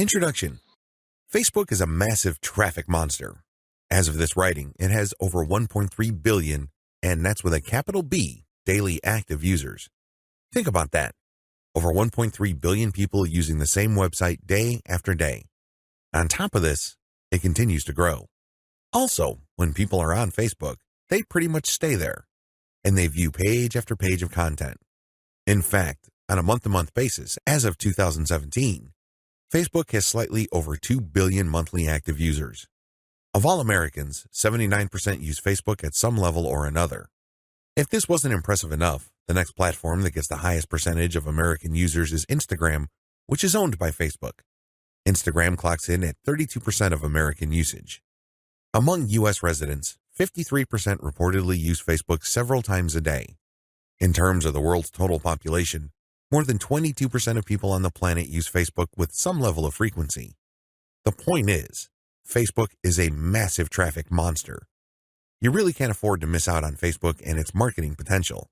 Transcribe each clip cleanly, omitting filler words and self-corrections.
Introduction. Facebook is a massive traffic monster. As of this writing, it has over 1.3 billion, and that's with a capital B, daily active users. Think about that. Over 1.3 billion people using the same website day after day. On top of this, it continues to grow. Also, when people are on Facebook, they pretty much stay there, and they view page after page of content. In fact, on a month-to-month basis, as of 2017, Facebook has slightly over 2 billion monthly active users. Of all Americans, 79% use Facebook at some level or another. If this wasn't impressive enough, the next platform that gets the highest percentage of American users is Instagram, which is owned by Facebook. Instagram clocks in at 32% of American usage. Among U.S. residents, 53% reportedly use Facebook several times a day. In terms of the world's total population, more than 22% of people on the planet use Facebook with some level of frequency. The point is, Facebook is a massive traffic monster. You really can't afford to miss out on Facebook and its marketing potential.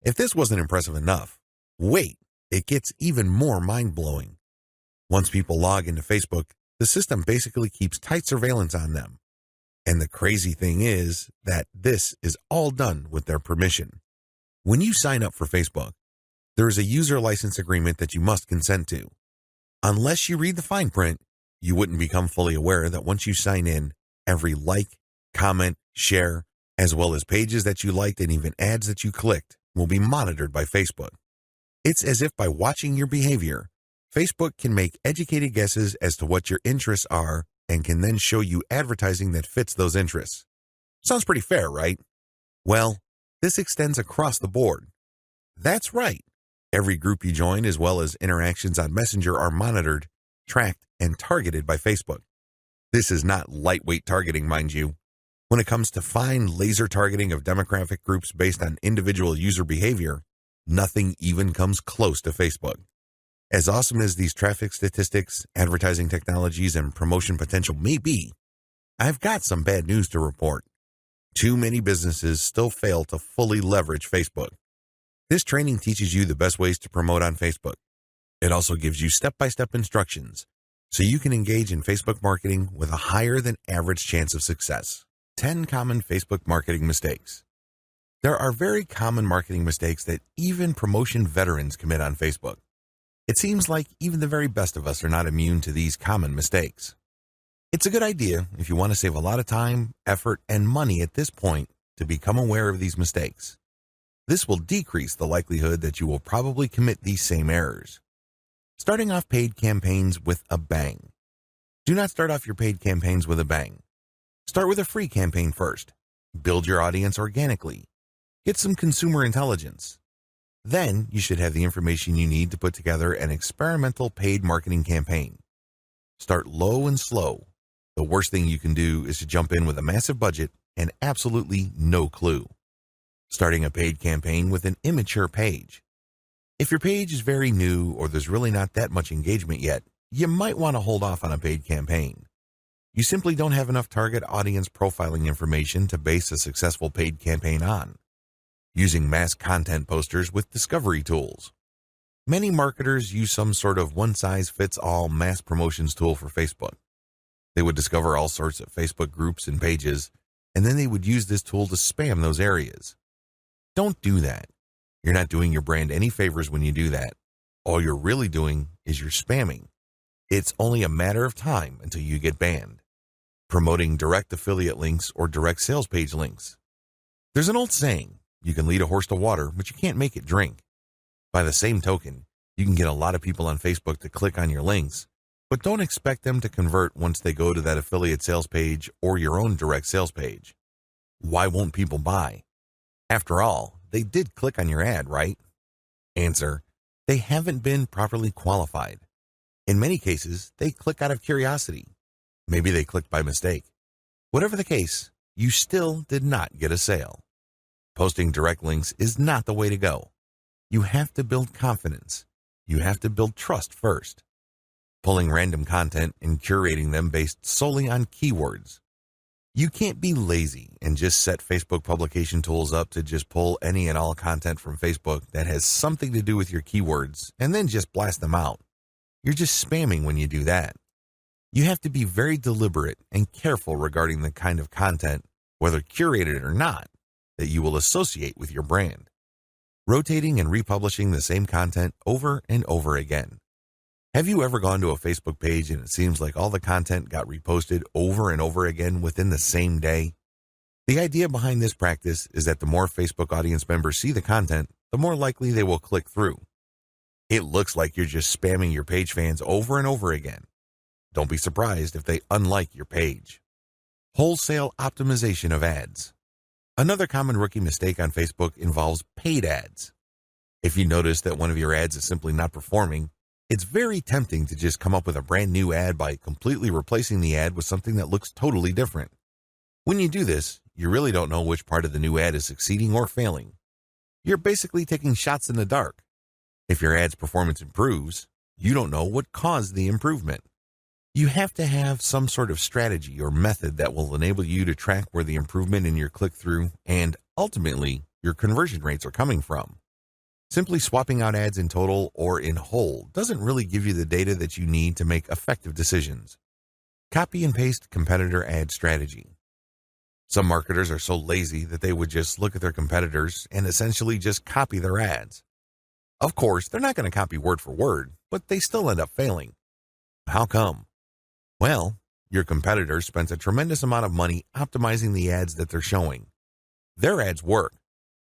If this wasn't impressive enough, wait, it gets even more mind-blowing. Once people log into Facebook, the system basically keeps tight surveillance on them. And the crazy thing is that this is all done with their permission. When you sign up for Facebook, there is a user license agreement that you must consent to. Unless you read the fine print, you wouldn't become fully aware that once you sign in, every like, comment, share, as well as pages that you liked and even ads that you clicked will be monitored by Facebook. It's as if by watching your behavior, Facebook can make educated guesses as to what your interests are and can then show you advertising that fits those interests. Sounds pretty fair, right? Well, this extends across the board. That's right. Every group you join, as well as interactions on Messenger, are monitored, tracked, and targeted by Facebook. This is not lightweight targeting, mind you. When it comes to fine laser targeting of demographic groups based on individual user behavior, nothing even comes close to Facebook. As awesome as these traffic statistics, advertising technologies, and promotion potential may be, I've got some bad news to report. Too many businesses still fail to fully leverage Facebook. This training teaches you the best ways to promote on Facebook. It also gives you step-by-step instructions so you can engage in Facebook marketing with a higher than average chance of success. 10 common Facebook marketing mistakes. There are very common marketing mistakes that even promotion veterans commit on Facebook. It seems like even the very best of us are not immune to these common mistakes. It's a good idea if you want to save a lot of time, effort, and money at this point to become aware of these mistakes. This will decrease the likelihood that you will probably commit these same errors. Starting off paid campaigns with a bang. Do not start off your paid campaigns with a bang. Start with a free campaign first. Build your audience organically. Get some consumer intelligence. Then you should have the information you need to put together an experimental paid marketing campaign. Start low and slow. The worst thing you can do is to jump in with a massive budget and absolutely no clue. Starting a paid campaign with an immature page. If your page is very new or there's really not that much engagement yet, you might want to hold off on a paid campaign. You simply don't have enough target audience profiling information to base a successful paid campaign on. Using mass content posters with discovery tools. Many marketers use some sort of one-size-fits-all mass promotions tool for Facebook. They would discover all sorts of Facebook groups and pages, and then they would use this tool to spam those areas. Don't do that. You're not doing your brand any favors when you do that. All you're really doing is you're spamming. It's only a matter of time until you get banned. Promoting direct affiliate links or direct sales page links. There's an old saying, you can lead a horse to water, but you can't make it drink. By the same token, you can get a lot of people on Facebook to click on your links, but don't expect them to convert once they go to that affiliate sales page or your own direct sales page. Why won't people buy? After all, they did click on your ad, right? Answer, they haven't been properly qualified. In many cases, they click out of curiosity. Maybe they clicked by mistake. Whatever the case, you still did not get a sale. Posting direct links is not the way to go. You have to build confidence. You have to build trust first. Pulling random content and curating them based solely on keywords. You can't be lazy and just set Facebook publication tools up to just pull any and all content from Facebook that has something to do with your keywords and then just blast them out. You're just spamming when you do that. You have to be very deliberate and careful regarding the kind of content, whether curated or not, that you will associate with your brand. Rotating and republishing the same content over and over again. Have you ever gone to a Facebook page and it seems like all the content got reposted over and over again within the same day? The idea behind this practice is that the more Facebook audience members see the content, the more likely they will click through. It looks like you're just spamming your page fans over and over again. Don't be surprised if they unlike your page. Wholesale optimization of ads. Another common rookie mistake on Facebook involves paid ads. If you notice that one of your ads is simply not performing, it's very tempting to just come up with a brand new ad by completely replacing the ad with something that looks totally different. When you do this, you really don't know which part of the new ad is succeeding or failing. You're basically taking shots in the dark. If your ad's performance improves, you don't know what caused the improvement. You have to have some sort of strategy or method that will enable you to track where the improvement in your click-through and, ultimately, your conversion rates are coming from. Simply swapping out ads in total or in whole doesn't really give you the data that you need to make effective decisions. Copy and paste competitor ad strategy. Some marketers are so lazy that they would just look at their competitors and essentially just copy their ads. Of course, they're not going to copy word for word, but they still end up failing. How come? Well, your competitor spends a tremendous amount of money optimizing the ads that they're showing. Their ads work.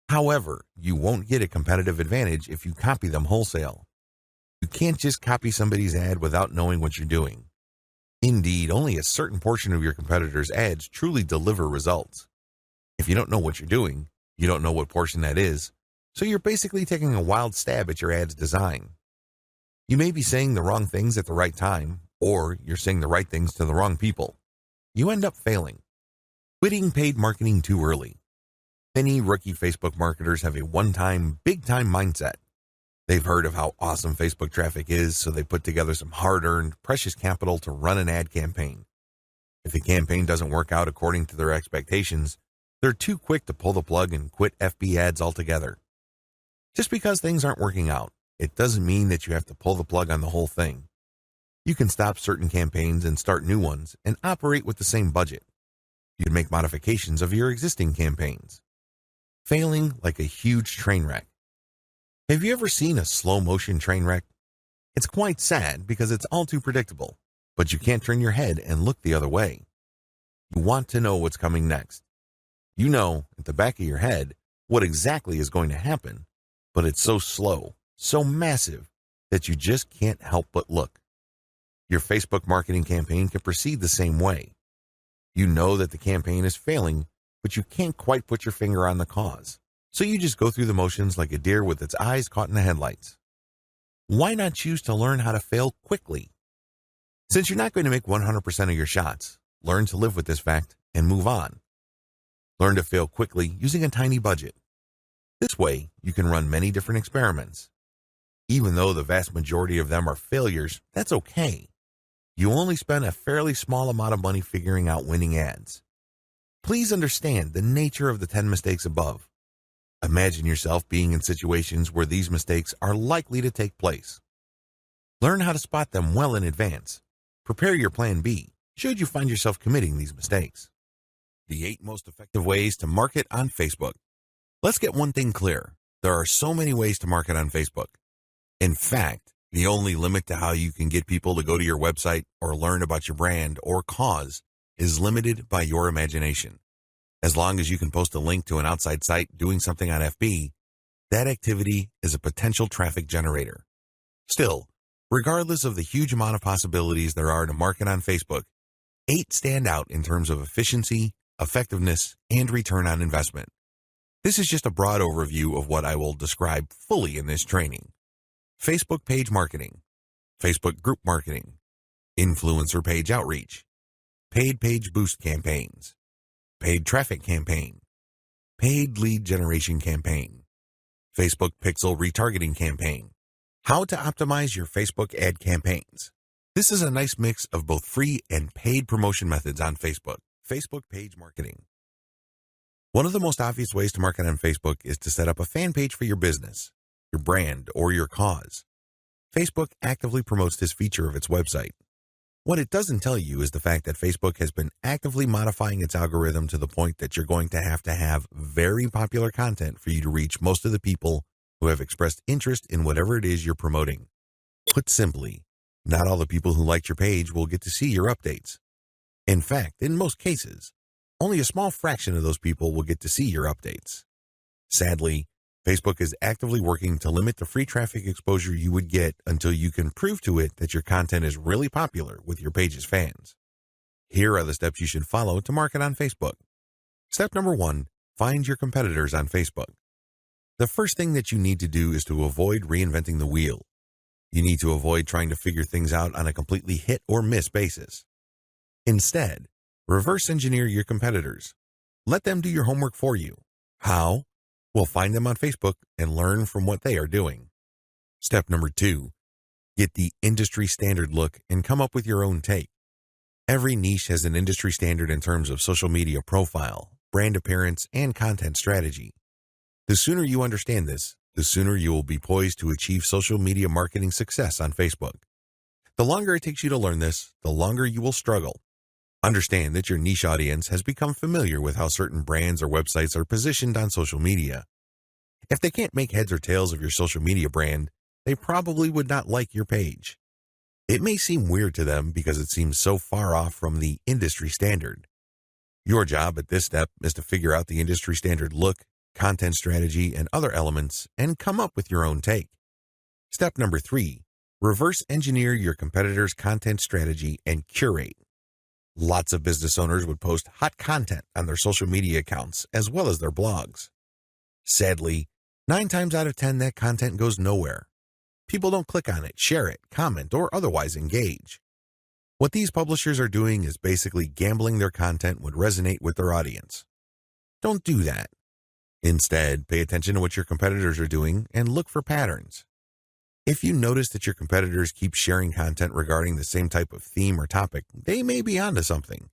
However, you won't get a competitive advantage if you copy them wholesale. You can't just copy somebody's ad without knowing what you're doing. Indeed, only a certain portion of your competitors' ads truly deliver results. If you don't know what you're doing, you don't know what portion that is, so you're basically taking a wild stab at your ad's design. You may be saying the wrong things at the right time, or you're saying the right things to the wrong people. You end up failing. Quitting paid marketing too early. Many rookie Facebook marketers have a one-time, big-time mindset. They've heard of how awesome Facebook traffic is, so they put together some hard-earned, precious capital to run an ad campaign. If the campaign doesn't work out according to their expectations, they're too quick to pull the plug and quit FB ads altogether. Just because things aren't working out, it doesn't mean that you have to pull the plug on the whole thing. You can stop certain campaigns and start new ones and operate with the same budget. You can make modifications of your existing campaigns. Failing like a huge train wreck. Have you ever seen a slow-motion train wreck? It's quite sad because it's all too predictable, but you can't turn your head and look the other way. You want to know what's coming next. You know, at the back of your head, what exactly is going to happen, but it's so slow, so massive, that you just can't help but look. Your Facebook marketing campaign can proceed the same way. You know that the campaign is failing, but you can't quite put your finger on the cause. So you just go through the motions like a deer with its eyes caught in the headlights. Why not choose to learn how to fail quickly? Since you're not going to make 100% of your shots, learn to live with this fact and move on. Learn to fail quickly using a tiny budget. This way, you can run many different experiments. Even though the vast majority of them are failures, that's okay. You only spend a fairly small amount of money figuring out winning ads. Please understand the nature of the 10 mistakes above. Imagine yourself being in situations where these mistakes are likely to take place. Learn how to spot them well in advance. Prepare your plan B, should you find yourself committing these mistakes. The 8 most effective ways to market on Facebook. Let's get one thing clear. There are so many ways to market on Facebook. In fact, the only limit to how you can get people to go to your website or learn about your brand or cause is limited by your imagination. As long as you can post a link to an outside site doing something on FB, that activity is a potential traffic generator. Still, regardless of the huge amount of possibilities there are to market on Facebook, 8 stand out in terms of efficiency, effectiveness, and return on investment. This is just a broad overview of what I will describe fully in this training. Facebook page marketing, Facebook group marketing, influencer page outreach, paid page boost campaigns, paid traffic campaign, paid lead generation campaign, Facebook pixel retargeting campaign, how to optimize your Facebook ad campaigns. This is a nice mix of both free and paid promotion methods on Facebook. Facebook page marketing. One of the most obvious ways to market on Facebook is to set up a fan page for your business, your brand, or your cause. Facebook actively promotes this feature of its website. What it doesn't tell you is the fact that Facebook has been actively modifying its algorithm to the point that you're going to have very popular content for you to reach most of the people who have expressed interest in whatever it is you're promoting. Put simply, not all the people who liked your page will get to see your updates. In fact, in most cases, only a small fraction of those people will get to see your updates. Sadly, Facebook is actively working to limit the free traffic exposure you would get until you can prove to it that your content is really popular with your page's fans. Here are the steps you should follow to market on Facebook. Step number 1, find your competitors on Facebook. The first thing that you need to do is to avoid reinventing the wheel. You need to avoid trying to figure things out on a completely hit or miss basis. Instead, reverse engineer your competitors. Let them do your homework for you. How? Well, find them on Facebook and learn from what they are doing. Step number 2, get the industry standard look and come up with your own take. Every niche has an industry standard in terms of social media profile, brand appearance, and content strategy. The sooner you understand this, the sooner you will be poised to achieve social media marketing success on Facebook. The longer it takes you to learn this, the longer you will struggle. Understand that your niche audience has become familiar with how certain brands or websites are positioned on social media. If they can't make heads or tails of your social media brand, they probably would not like your page. It may seem weird to them because it seems so far off from the industry standard. Your job at this step is to figure out the industry standard look, content strategy, and other elements, and come up with your own take. Step number 3, reverse engineer your competitors' content strategy and curate. Lots of business owners would post hot content on their social media accounts as well as their blogs. Sadly, 9 times out of 10 that content goes nowhere. People don't click on it, share it, comment, or otherwise engage. What these publishers are doing is basically gambling their content would resonate with their audience. Don't do that. Instead, pay attention to what your competitors are doing and look for patterns. If you notice that your competitors keep sharing content regarding the same type of theme or topic, they may be onto something.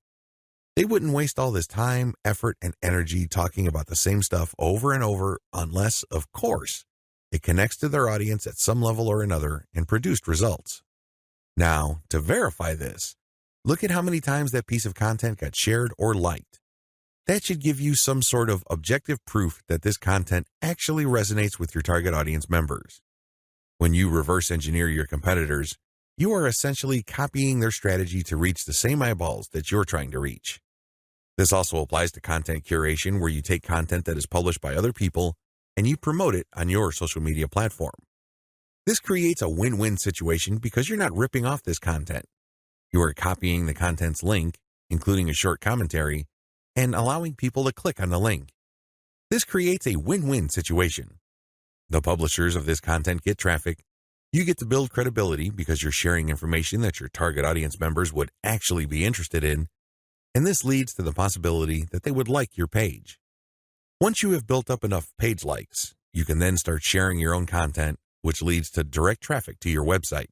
They wouldn't waste all this time, effort, and energy talking about the same stuff over and over unless, of course, it connects to their audience at some level or another and produced results. Now, to verify this, look at how many times that piece of content got shared or liked. That should give you some sort of objective proof that this content actually resonates with your target audience members. When you reverse engineer your competitors, you are essentially copying their strategy to reach the same eyeballs that you're trying to reach. This also applies to content curation, where you take content that is published by other people and you promote it on your social media platform. This creates a win-win situation because you're not ripping off this content. You are copying the content's link, including a short commentary, and allowing people to click on the link. This creates a win-win situation. The publishers of this content get traffic. You get to build credibility because you're sharing information that your target audience members would actually be interested in, and this leads to the possibility that they would like your page. Once you have built up enough page likes, you can then start sharing your own content, which leads to direct traffic to your website.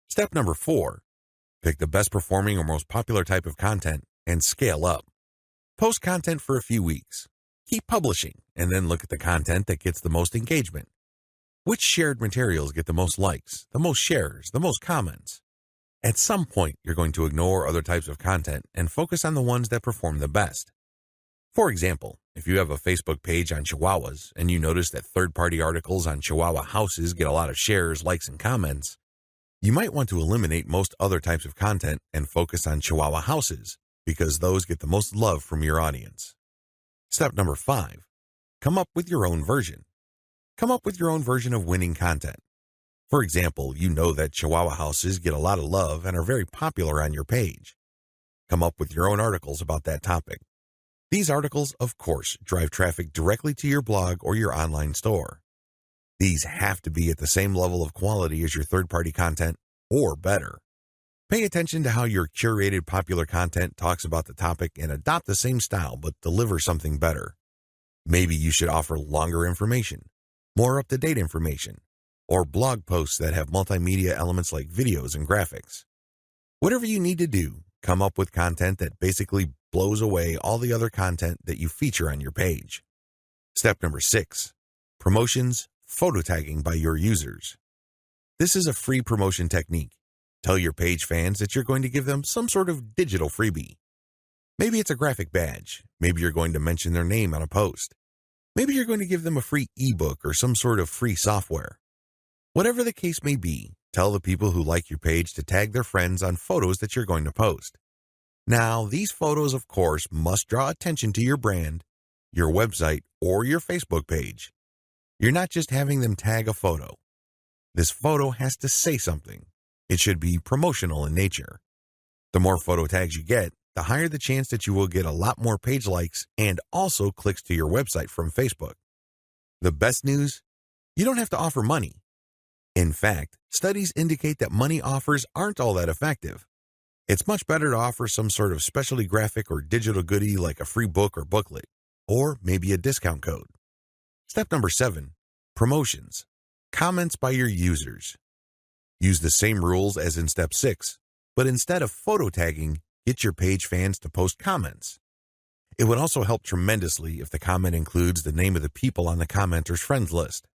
Step number 4, pick the best performing or most popular type of content and scale up. Post content for a few weeks. Keep publishing, and then look at the content that gets the most engagement. Which shared materials get the most likes, the most shares, the most comments? At some point, you're going to ignore other types of content and focus on the ones that perform the best. For example, if you have a Facebook page on Chihuahuas and you notice that third-party articles on Chihuahua houses get a lot of shares, likes, and comments, you might want to eliminate most other types of content and focus on Chihuahua houses because those get the most love from your audience. Step number 5, come up with your own version. Come up with your own version of winning content. For example, you know that Chihuahua houses get a lot of love and are very popular on your page. Come up with your own articles about that topic. These articles, of course, drive traffic directly to your blog or your online store. These have to be at the same level of quality as your third-party content, or better. Pay attention to how your curated popular content talks about the topic and adopt the same style but deliver something better. Maybe you should offer longer information, more up-to-date information, or blog posts that have multimedia elements like videos and graphics. Whatever you need to do, come up with content that basically blows away all the other content that you feature on your page. Step number 6, promotions, photo tagging by your users. This is a free promotion technique. Tell your page fans that you're going to give them some sort of digital freebie. Maybe it's a graphic badge. Maybe you're going to mention their name on a post. Maybe you're going to give them a free ebook or some sort of free software. Whatever the case may be, tell the people who like your page to tag their friends on photos that you're going to post. Now, these photos, of course, must draw attention to your brand, your website, or your Facebook page. You're not just having them tag a photo. This photo has to say something. It should be promotional in nature. The more photo tags you get, the higher the chance that you will get a lot more page likes and also clicks to your website from Facebook. The best news? You don't have to offer money. In fact, studies indicate that money offers aren't all that effective. It's much better to offer some sort of specialty graphic or digital goodie like a free book or booklet, or maybe a discount code. Step number 7, promotions. Comments by your users. Use the same rules as in step 6, but instead of photo tagging, get your page fans to post comments. It would also help tremendously if the comment includes the name of the people on the commenter's friends list.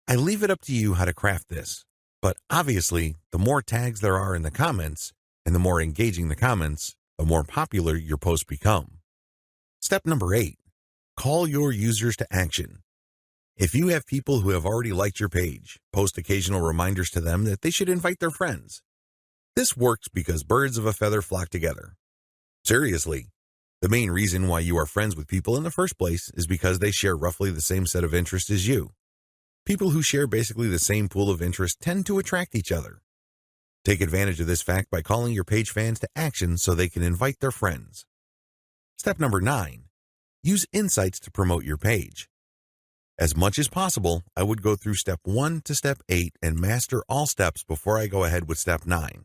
I leave it up to you how to craft this, but obviously, the more tags there are in the comments, and the more engaging the comments, the more popular your posts become. Step number 8, call your users to action. If you have people who have already liked your page, post occasional reminders to them that they should invite their friends. This works because birds of a feather flock together. Seriously, the main reason why you are friends with people in the first place is because they share roughly the same set of interests as you. People who share basically the same pool of interest tend to attract each other. Take advantage of this fact by calling your page fans to action so they can invite their friends. Step number 9, use insights to promote your page. As much as possible, I would go through step 1 to step 8 and master all steps before I go ahead with step 9.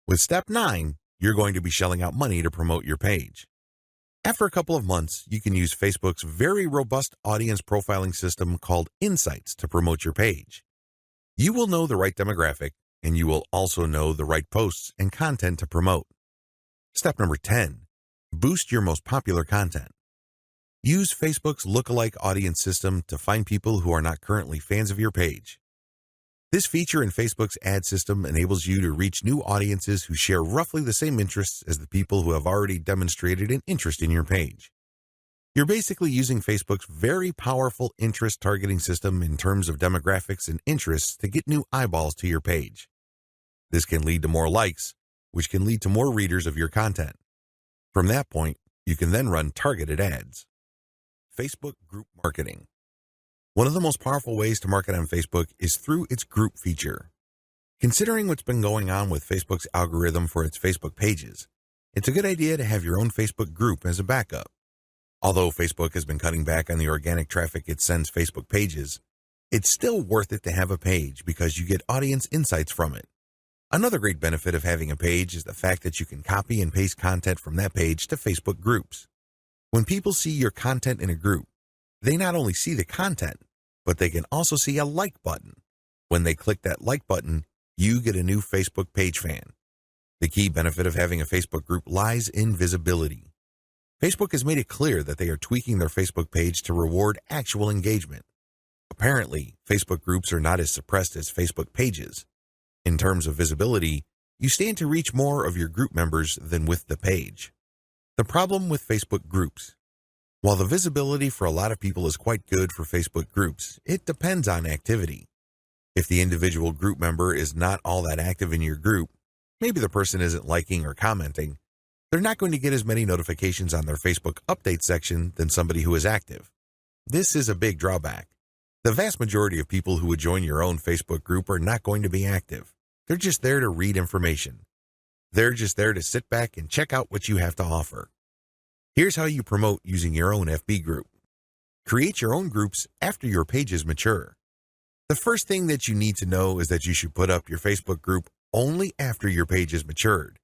With step 9, you're going to be shelling out money to promote your page. After a couple of months, you can use Facebook's very robust audience profiling system called Insights to promote your page. You will know the right demographic, and you will also know the right posts and content to promote. Step number 10, boost your most popular content. Use Facebook's lookalike audience system to find people who are not currently fans of your page. This feature in Facebook's ad system enables you to reach new audiences who share roughly the same interests as the people who have already demonstrated an interest in your page. You're basically using Facebook's very powerful interest targeting system in terms of demographics and interests to get new eyeballs to your page. This can lead to more likes, which can lead to more readers of your content. From that point, you can then run targeted ads. Facebook group marketing. One of the most powerful ways to market on Facebook is through its group feature. Considering what's been going on with Facebook's algorithm for its Facebook pages, it's a good idea to have your own Facebook group as a backup. Although Facebook has been cutting back on the organic traffic it sends Facebook pages, it's still worth it to have a page because you get audience insights from it. Another great benefit of having a page is the fact that you can copy and paste content from that page to Facebook groups. When people see your content in a group, they not only see the content, but they can also see a like button. When they click that like button, you get a new Facebook page fan. The key benefit of having a Facebook group lies in visibility. Facebook has made it clear that they are tweaking their Facebook page to reward actual engagement. Apparently, Facebook groups are not as suppressed as Facebook pages. In terms of visibility, you stand to reach more of your group members than with the page. The problem with Facebook groups. While the visibility for a lot of people is quite good for Facebook groups, it depends on activity. If the individual group member is not all that active in your group, maybe the person isn't liking or commenting, they're not going to get as many notifications on their Facebook update section than somebody who is active. This is a big drawback. The vast majority of people who would join your own Facebook group are not going to be active. They're just there to read information. They're just there to sit back and check out what you have to offer. Here's how you promote using your own FB group. Create your own groups after your pages mature. The first thing that you need to know is that you should put up your Facebook group only after your page is matured.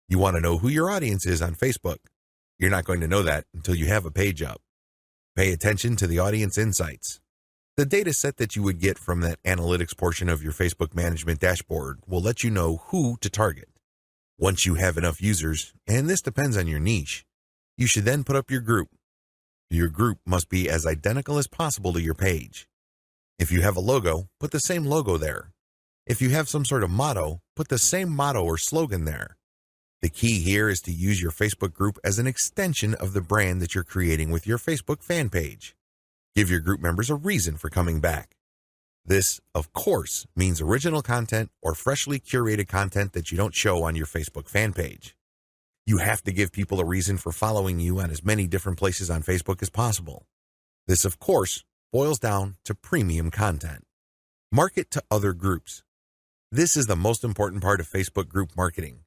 You want to know who your audience is on Facebook. You're not going to know that until you have a page up. Pay attention to the audience insights. The data set that you would get from that analytics portion of your Facebook management dashboard will let you know who to target. Once you have enough users, and this depends on your niche, you should then put up your group. Your group must be as identical as possible to your page. If you have a logo, put the same logo there. If you have some sort of motto, put the same motto or slogan there. The key here is to use your Facebook group as an extension of the brand that you're creating with your Facebook fan page. Give your group members a reason for coming back. This, of course, means original content or freshly curated content that you don't show on your Facebook fan page. You have to give people a reason for following you on as many different places on Facebook as possible. This, of course, boils down to premium content. Market to other groups. This is the most important part of Facebook group marketing,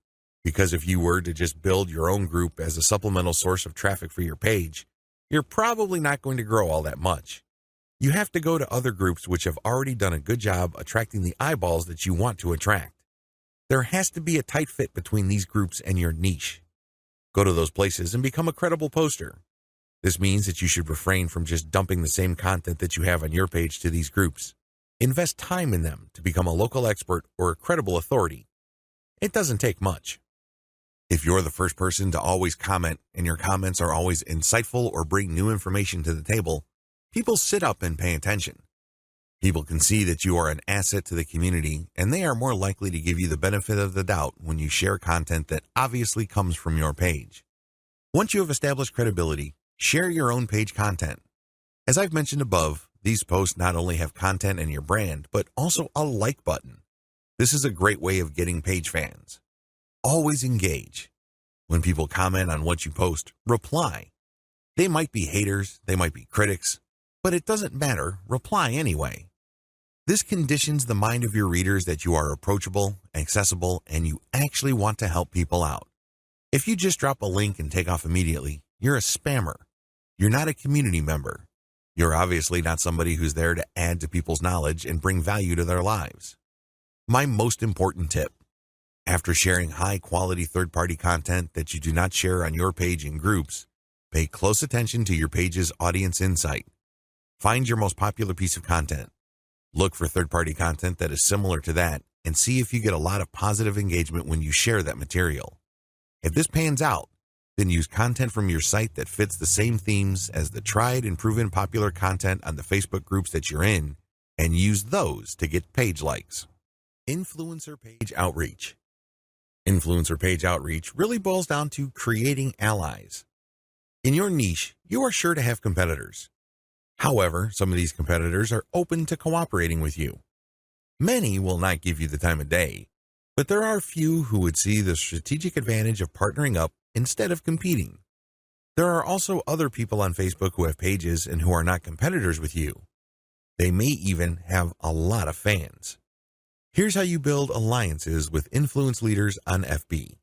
because if you were to just build your own group as a supplemental source of traffic for your page, you're probably not going to grow all that much. You have to go to other groups which have already done a good job attracting the eyeballs that you want to attract. There has to be a tight fit between these groups and your niche. Go to those places and become a credible poster. This means that you should refrain from just dumping the same content that you have on your page to these groups. Invest time in them to become a local expert or a credible authority. It doesn't take much. If you're the first person to always comment and your comments are always insightful or bring new information to the table, people sit up and pay attention. People can see that you are an asset to the community, and they are more likely to give you the benefit of the doubt when you share content that obviously comes from your page. Once you have established credibility, share your own page content. As I've mentioned above, these posts not only have content and your brand, but also a like button. This is a great way of getting page fans. Always engage. When people comment on what you post, reply. They might be haters, they might be critics, but it doesn't matter, reply anyway. This conditions the mind of your readers that you are approachable, accessible, and you actually want to help people out. If you just drop a link and take off immediately, you're a spammer. You're not a community member. You're obviously not somebody who's there to add to people's knowledge and bring value to their lives. My most important tip: after sharing high-quality third-party content that you do not share on your page in groups, pay close attention to your page's audience insight. Find your most popular piece of content. Look for third-party content that is similar to that and see if you get a lot of positive engagement when you share that material. If this pans out, then use content from your site that fits the same themes as the tried and proven popular content on the Facebook groups that you're in, and use those to get page likes. Influencer page outreach. Influencer page outreach really boils down to creating allies. In your niche, you are sure to have competitors. However, some of these competitors are open to cooperating with you. Many will not give you the time of day, but there are few who would see the strategic advantage of partnering up instead of competing. There are also other people on Facebook who have pages and who are not competitors with you. They may even have a lot of fans. Here's how you build alliances with influence leaders on FB.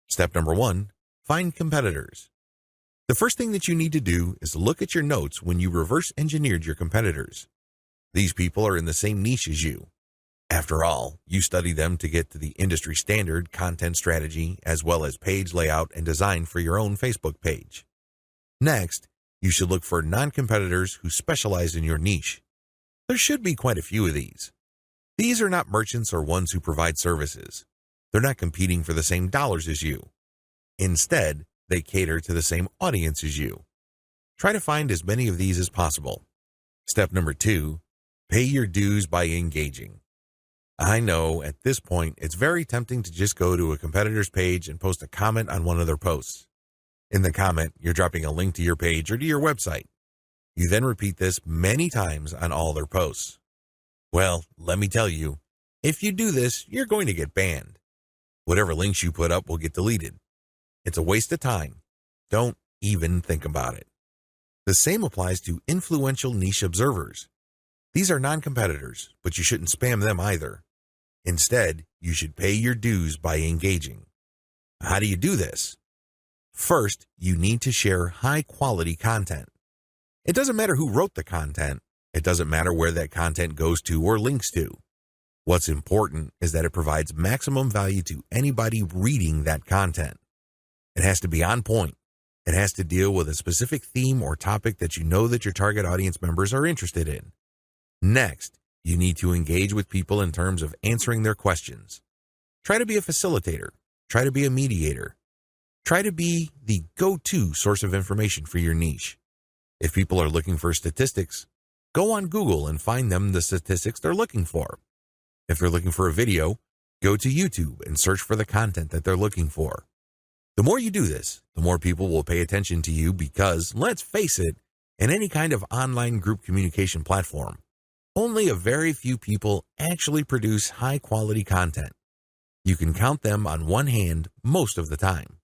Step number 1, find competitors. The first thing that you need to do is look at your notes when you reverse engineered your competitors. These people are in the same niche as you. After all, you study them to get to the industry standard content strategy as well as page layout and design for your own Facebook page. Next, you should look for non-competitors who specialize in your niche. There should be quite a few of these. These are not merchants or ones who provide services. They're not competing for the same dollars as you. Instead, they cater to the same audience as you. Try to find as many of these as possible. Step number 2, pay your dues by engaging. I know at this point it's very tempting to just go to a competitor's page and post a comment on one of their posts. In the comment, you're dropping a link to your page or to your website. You then repeat this many times on all their posts. Well, let me tell you, if you do this, you're going to get banned. Whatever links you put up will get deleted. It's a waste of time. Don't even think about it. The same applies to influential niche observers. These are non-competitors, but you shouldn't spam them either. Instead, you should pay your dues by engaging. How do you do this? First, you need to share high-quality content. It doesn't matter who wrote the content. It doesn't matter where that content goes to or links to. What's important is that it provides maximum value to anybody reading that content. It has to be on point. It has to deal with a specific theme or topic that you know that your target audience members are interested in. Next, you need to engage with people in terms of answering their questions. Try to be a facilitator. Try to be a mediator. Try to be the go-to source of information for your niche. If people are looking for statistics, go on Google and find them the statistics they're looking for. If they're looking for a video, go to YouTube and search for the content that they're looking for. The more you do this, the more people will pay attention to you because, let's face it, in any kind of online group communication platform, only a very few people actually produce high-quality content. You can count them on one hand most of the time.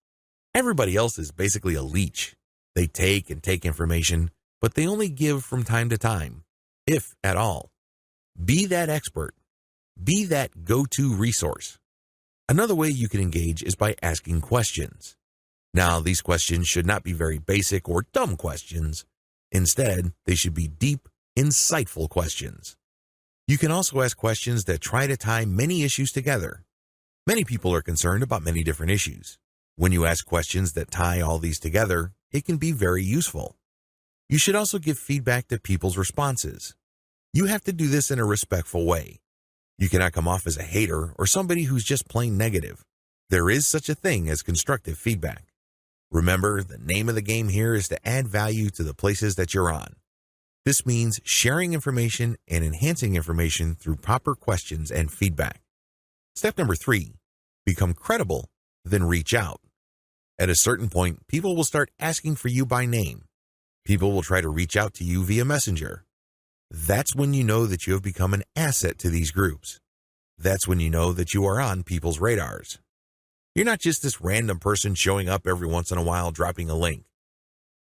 Everybody else is basically a leech. They take and take information, but they only give from time to time, if at all. Be that expert. Be that go-to resource. Another way you can engage is by asking questions. Now, these questions should not be very basic or dumb questions. Instead, they should be deep, insightful questions. You can also ask questions that try to tie many issues together. Many people are concerned about many different issues. When you ask questions that tie all these together, it can be very useful. You should also give feedback to people's responses. You have to do this in a respectful way. You cannot come off as a hater or somebody who's just plain negative. There is such a thing as constructive feedback. Remember, the name of the game here is to add value to the places that you're on. This means sharing information and enhancing information through proper questions and feedback. Step number 3, become credible, then reach out. At a certain point, people will start asking for you by name. People will try to reach out to you via Messenger. That's when you know that you have become an asset to these groups. That's when you know that you are on people's radars. You're not just this random person showing up every once in a while dropping a link.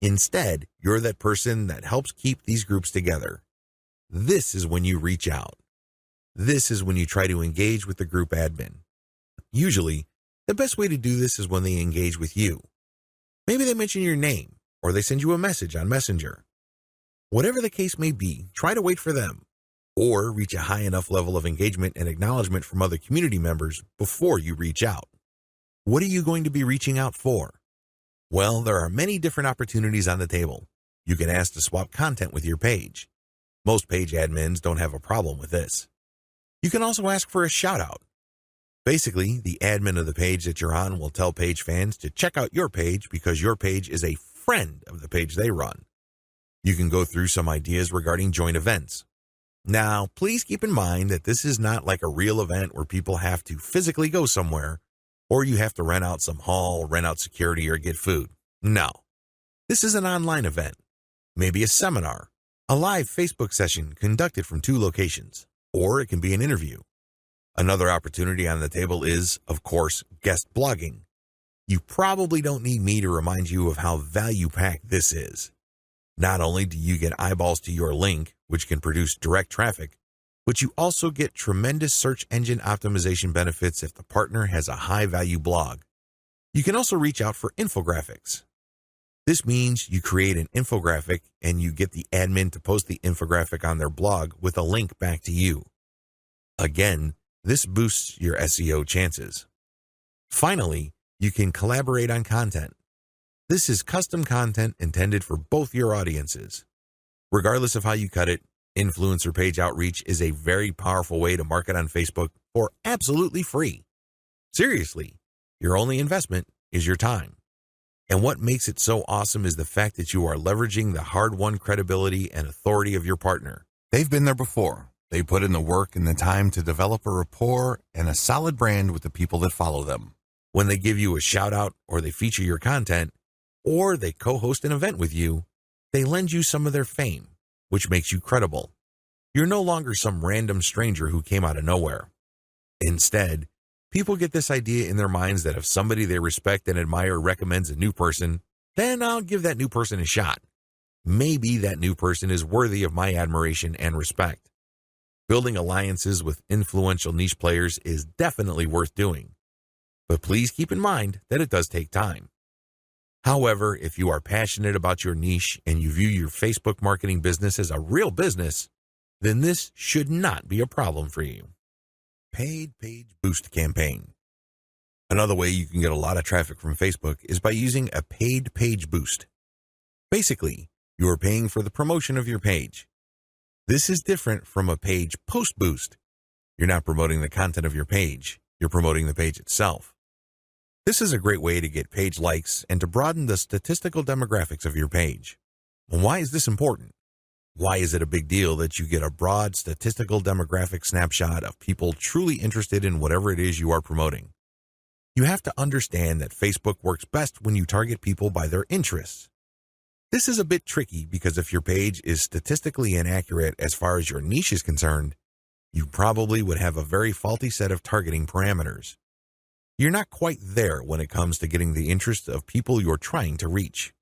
Instead, you're that person that helps keep these groups together. This is when you reach out. This is when you try to engage with the group admin. Usually, the best way to do this is when they engage with you. Maybe they mention your name, or they send you a message on Messenger. Whatever the case may be, try to wait for them, or reach a high enough level of engagement and acknowledgement from other community members before you reach out. What are you going to be reaching out for? Well, there are many different opportunities on the table. You can ask to swap content with your page. Most page admins don't have a problem with this. You can also ask for a shout-out. Basically, the admin of the page that you're on will tell page fans to check out your page because your page is a friend of the page they run. You can go through some ideas regarding joint events. Now, please keep in mind that this is not like a real event where people have to physically go somewhere, or you have to rent out some hall, rent out security, or get food. No. This is an online event. Maybe a seminar, a live Facebook session conducted from 2 locations, or it can be an interview. Another opportunity on the table is, of course, guest blogging. You probably don't need me to remind you of how value-packed this is. Not only do you get eyeballs to your link, which can produce direct traffic, but you also get tremendous search engine optimization benefits if the partner has a high-value blog. You can also reach out for infographics. This means you create an infographic and you get the admin to post the infographic on their blog with a link back to you. Again, this boosts your SEO chances. Finally, you can collaborate on content. This is custom content intended for both your audiences. Regardless of how you cut it, influencer page outreach is a very powerful way to market on Facebook for absolutely free. Seriously, your only investment is your time. And what makes it so awesome is the fact that you are leveraging the hard-won credibility and authority of your partner. They've been there before. They put in the work and the time to develop a rapport and a solid brand with the people that follow them. When they give you a shout-out or they feature your content, or they co-host an event with you, they lend you some of their fame, which makes you credible. You're no longer some random stranger who came out of nowhere. Instead, people get this idea in their minds that if somebody they respect and admire recommends a new person, then I'll give that new person a shot. Maybe that new person is worthy of my admiration and respect. Building alliances with influential niche players is definitely worth doing. But please keep in mind that it does take time. However, if you are passionate about your niche and you view your Facebook marketing business as a real business, then this should not be a problem for you. Paid Page Boost Campaign. Another way you can get a lot of traffic from Facebook is by using a paid page boost. Basically, you are paying for the promotion of your page. This is different from a page post boost. You're not promoting the content of your page, you're promoting the page itself. This is a great way to get page likes and to broaden the statistical demographics of your page. And why is this important? Why is it a big deal that you get a broad statistical demographic snapshot of people truly interested in whatever it is you are promoting? You have to understand that Facebook works best when you target people by their interests. This is a bit tricky because if your page is statistically inaccurate as far as your niche is concerned, you probably would have a very faulty set of targeting parameters. You're not quite there when it comes to getting the interest of people you're trying to reach.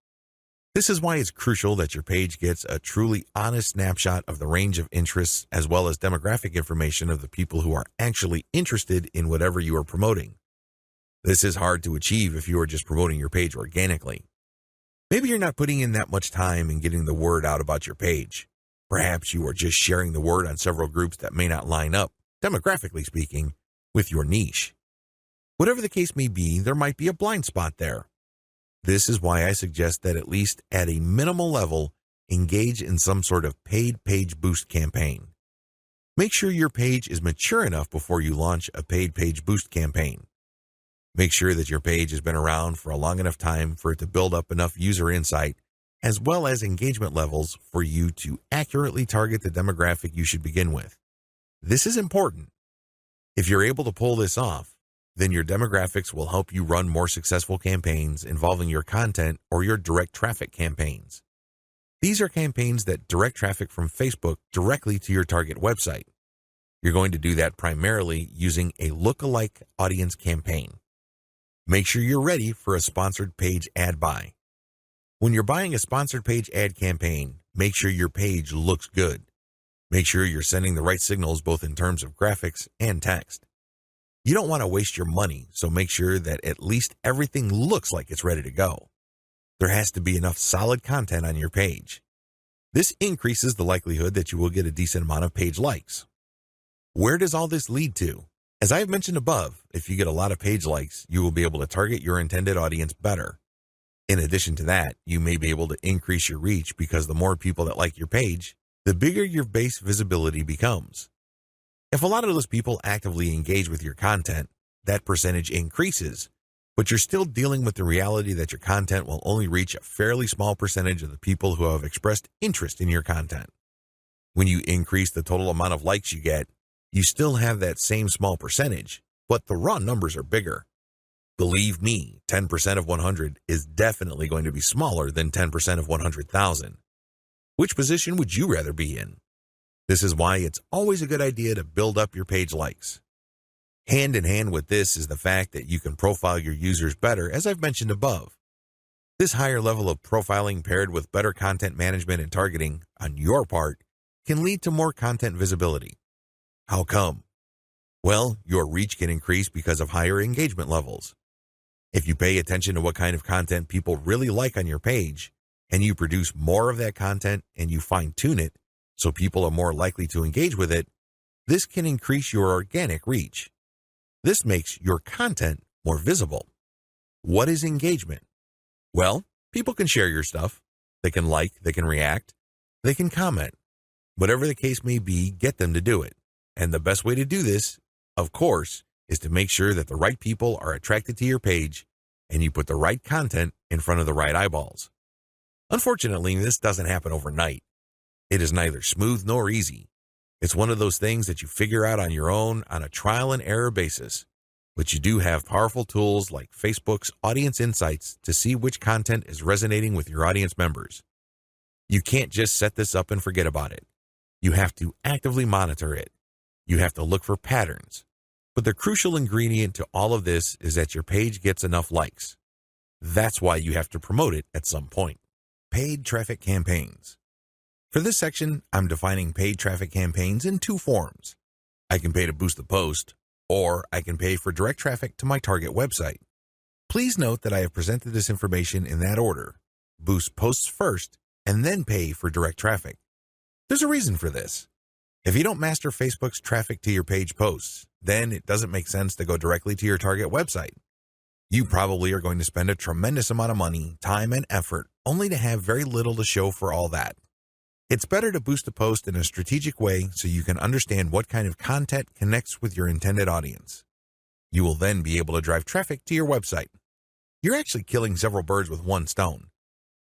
This is why it's crucial that your page gets a truly honest snapshot of the range of interests as well as demographic information of the people who are actually interested in whatever you are promoting. This is hard to achieve if you are just promoting your page organically. Maybe you're not putting in that much time in getting the word out about your page. Perhaps you are just sharing the word on several groups that may not line up, demographically speaking, with your niche. Whatever the case may be, there might be a blind spot there. This is why I suggest that at least at a minimal level, engage in some sort of paid page boost campaign. Make sure your page is mature enough before you launch a paid page boost campaign. Make sure that your page has been around for a long enough time for it to build up enough user insight as well as engagement levels for you to accurately target the demographic you should begin with. This is important. If you're able to pull this off, then your demographics will help you run more successful campaigns involving your content or your direct traffic campaigns. These are campaigns that direct traffic from Facebook directly to your target website. You're going to do that primarily using a lookalike audience campaign. Make sure you're ready for a sponsored page ad buy. When you're buying a sponsored page ad campaign, make sure your page looks good. Make sure you're sending the right signals both in terms of graphics and text. You don't want to waste your money, so make sure that at least everything looks like it's ready to go. There has to be enough solid content on your page. This increases the likelihood that you will get a decent amount of page likes. Where does all this lead to? As I have mentioned above, if you get a lot of page likes, you will be able to target your intended audience better. In addition to that, you may be able to increase your reach because the more people that like your page, the bigger your base visibility becomes. If a lot of those people actively engage with your content, that percentage increases, but you're still dealing with the reality that your content will only reach a fairly small percentage of the people who have expressed interest in your content. When you increase the total amount of likes you get, you still have that same small percentage, but the raw numbers are bigger. Believe me, 10% of 100 is definitely going to be smaller than 10% of 100,000. Which position would you rather be in? This is why it's always a good idea to build up your page likes. Hand in hand with this is the fact that you can profile your users better, as I've mentioned above. This higher level of profiling paired with better content management and targeting on your part can lead to more content visibility. How come? Well, your reach can increase because of higher engagement levels. If you pay attention to what kind of content people really like on your page, and you produce more of that content and you fine-tune it so people are more likely to engage with it, this can increase your organic reach. This makes your content more visible. What is engagement? Well, people can share your stuff. They can like, they can react, they can comment. Whatever the case may be, get them to do it. And the best way to do this, of course, is to make sure that the right people are attracted to your page and you put the right content in front of the right eyeballs. Unfortunately, this doesn't happen overnight. It is neither smooth nor easy. It's one of those things that you figure out on your own on a trial and error basis. But you do have powerful tools like Facebook's Audience Insights to see which content is resonating with your audience members. You can't just set this up and forget about it. You have to actively monitor it. You have to look for patterns. But the crucial ingredient to all of this is that your page gets enough likes. That's why you have to promote it at some point. Paid traffic campaigns. For this section, I'm defining paid traffic campaigns in two forms. I can pay to boost the post, or I can pay for direct traffic to my target website. Please note that I have presented this information in that order. Boost posts first, and then pay for direct traffic. There's a reason for this. If you don't master Facebook's traffic to your page posts, then it doesn't make sense to go directly to your target website. You probably are going to spend a tremendous amount of money, time, and effort only to have very little to show for all that. It's better to boost a post in a strategic way so you can understand what kind of content connects with your intended audience. You will then be able to drive traffic to your website. You're actually killing several birds with one stone.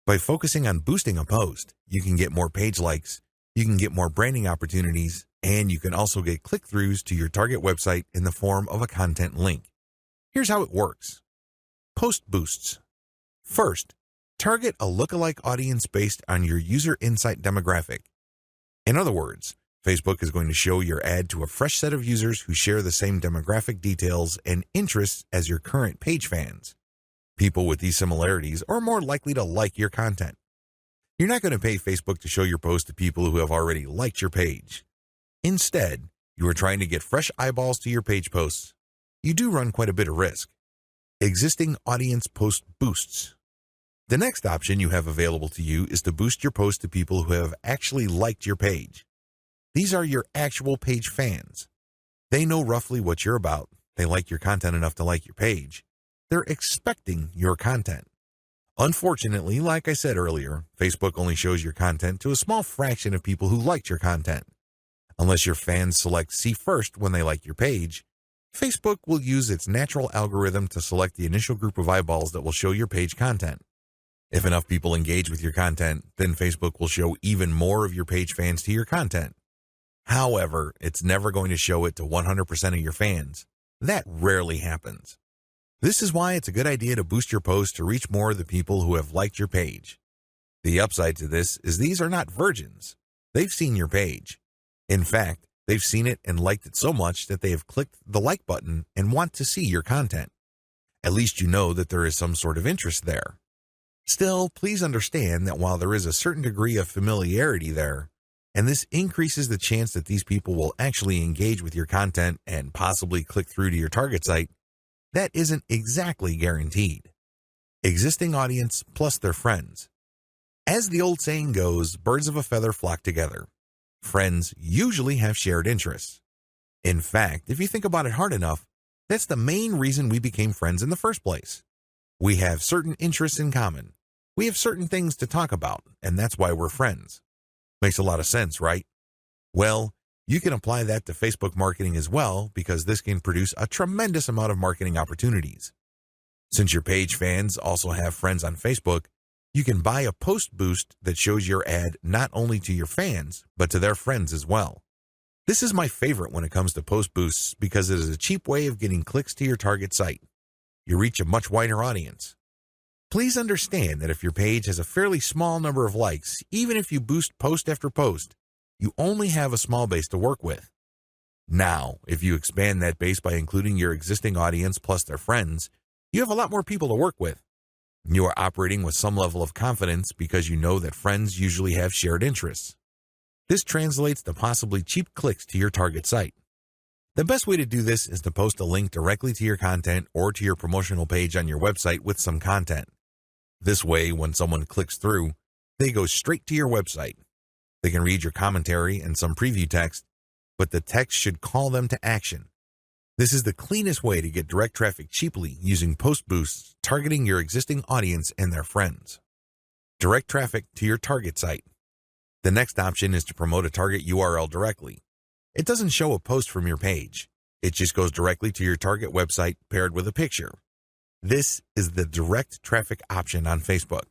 By focusing on boosting a post, you can get more page likes, You can get more branding opportunities, and you can also get click-throughs to your target website in the form of a content link. Here's how it works. Post boosts. First, target a lookalike audience based on your user insight demographic. In other words, Facebook is going to show your ad to a fresh set of users who share the same demographic details and interests as your current page fans. People with these similarities are more likely to like your content. You're not going to pay Facebook to show your post to people who have already liked your page. Instead, you are trying to get fresh eyeballs to your page posts. You do run quite a bit of risk. Existing audience post boosts. The next option you have available to you is to boost your post to people who have actually liked your page. These are your actual page fans. They know roughly what you're about. They like your content enough to like your page. They're expecting your content. Unfortunately, like I said earlier, Facebook only shows your content to a small fraction of people who liked your content. Unless your fans select see first when they like your page, Facebook will use its natural algorithm to select the initial group of eyeballs that will show your page content. If enough people engage with your content, then Facebook will show even more of your page fans to your content. However, it's never going to show it to 100% of your fans. That rarely happens. This is why it's a good idea to boost your post to reach more of the people who have liked your page. The upside to this is these are not virgins. They've seen your page. In fact, they've seen it and liked it so much that they have clicked the like button and want to see your content. At least you know that there is some sort of interest there. Still, please understand that while there is a certain degree of familiarity there, and this increases the chance that these people will actually engage with your content and possibly click through to your target site, that isn't exactly guaranteed. Existing audience plus their friends. As the old saying goes, birds of a feather flock together. Friends usually have shared interests. In fact, if you think about it hard enough, that's the main reason we became friends in the first place. We have certain interests in common. We have certain things to talk about, and that's why we're friends. Makes a lot of sense, right? Well, you can apply that to Facebook marketing as well, because this can produce a tremendous amount of marketing opportunities. Since your page fans also have friends on Facebook, you can buy a post boost that shows your ad not only to your fans, but to their friends as well. This is my favorite when it comes to post boosts because it is a cheap way of getting clicks to your target site. You reach a much wider audience. Please understand that if your page has a fairly small number of likes, even if you boost post after post, you only have a small base to work with. Now, if you expand that base by including your existing audience plus their friends, you have a lot more people to work with. You are operating with some level of confidence because you know that friends usually have shared interests. This translates to possibly cheap clicks to your target site. The best way to do this is to post a link directly to your content or to your promotional page on your website with some content. This way, when someone clicks through, they go straight to your website. They can read your commentary and some preview text, but the text should call them to action. This is the cleanest way to get direct traffic cheaply using post boosts targeting your existing audience and their friends. Direct traffic to your target site. The next option is to promote a target URL directly. It doesn't show a post from your page. It just goes directly to your target website paired with a picture. This is the direct traffic option on Facebook.